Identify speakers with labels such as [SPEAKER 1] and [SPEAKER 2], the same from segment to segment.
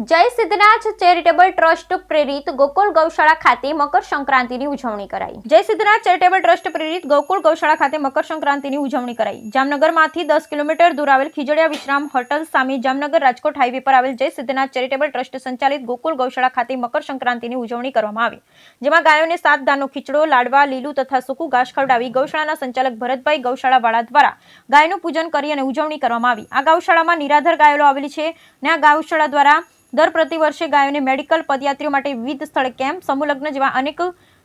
[SPEAKER 1] જય Siddhnath charitable trust પ્રેરિત ગોકુળ ગૌશાળા ખાતે મકર સંક્રાંતિની ઉજવણી કરાઈ। જય સિદ્ધનાથ ચેરિટેબલ ટ્રસ્ટ પ્રેરિત ગોકુળ ગૌશાળા ખાતે મકર સંક્રાંતિની ઉજવણી કરાઈ। જામનગરમાંથી 10 કિલોમીટર દૂર આવેલ ખીજડીયા વિશ્રામ હોટલ સામે જામનગર રાજકોટ હાઈવે પર આવેલ જય સિદ્ધનાથ ચેરિટેબલ ટ્રસ્ટ સંચાલિત ગોકુળ ગૌશાળા ખાતે મકર સંક્રાંતિની ઉજવણી કરવામાં આવી, જેમાં ગાયોને 7 દાનનો ખીચડો, લાડવા, લીલું તથા સૂકું ઘાસ ખવડાવી ગૌશાળાના સંચાલક ભરતભાઈ ગૌશાળાવાળા દ્વારા ગાયનું પૂજન કરી અને ઉજવણી કરવામાં આવી। આ ગૌશાળામાં નિરાધાર ગાયો આવેલી છે અને આ ગૌશાળા દ્વારા દર પ્રતિ વર્ષે ગાયોને મેડિકલ, પદયાત્રીઓ માટે વિવિધ સ્થળે કેમ્પ, સમૂહ લગ્ન જેવા અનેક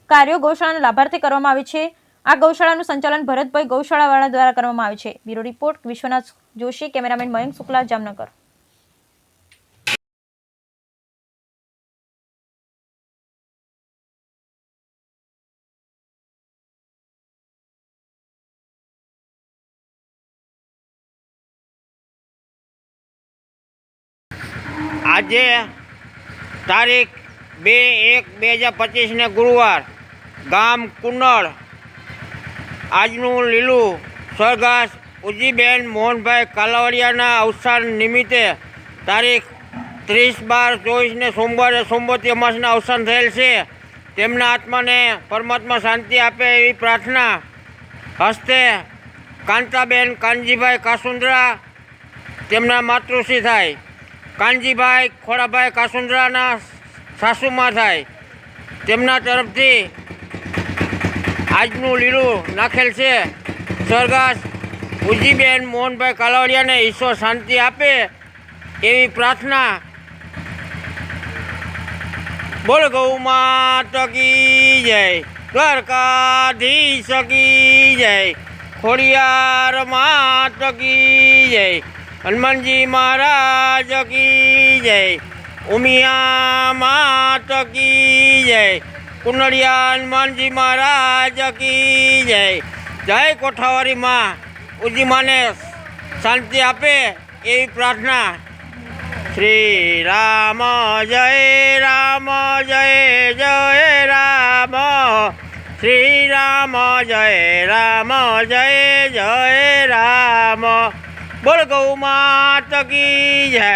[SPEAKER 1] કાર્યો ગૌશાળાના લાભાર્થી કરવામાં આવે છે। આ ગૌશાળાનું સંચાલન ભરતભાઈ ગૌશાળાવાળા દ્વારા કરવામાં આવે છે। Bureau report Vishwanath Joshi, cameraman Mayank Shukla, Jamnagar.
[SPEAKER 2] આજે તારીખ 2/1/2025 ને ગુરુવાર ગામ કુંનળ આજનું લીલું સ્વર્ગસ્થ ઉજીબેન મોહનભાઈ કાલાવડિયાના અવસાન નિમિત્તે તારીખ 30/12/24 ને સોમવારે સોમવતી અમાસના અવસાન થયેલ છે। તેમના આત્માને પરમાત્મા શાંતિ આપે એવી પ્રાર્થના હસ્તે કાંતાબેન કાનજીભાઈ કાસુંદ્રા તેમના માતૃશ્રી થાય, કાનજીભાઈ ખોડાભાઈ કાસુંદ્રાના સાસુમાં થાય, તેમના તરફથી આજનું લીલું નાખેલ છે। સ્વર્ગસ્થ ઉજીબેન મોહનભાઈ કાલાવડિયાને ઈશ્વર શાંતિ આપે એવી પ્રાર્થના। બોલ ગૌ માતા કી જય, દ્વારકાધીશ કી જય, ખોડિયાર માતા કી જય, હનુમાનજી મહારાજ કી જય, ઉમિયા માતા કી જય, કુંનળિયા હનુમાનજી મહારાજ કી જય। જય કોઠાવારી માં ઉજીમાને શાંતિ આપે એવી પ્રાર્થના। શ્રી રામ જય રામ જય જય રામ, શ્રી રામ જય રામ જય જય રામ। બોલ ગૌ માતા કી જય।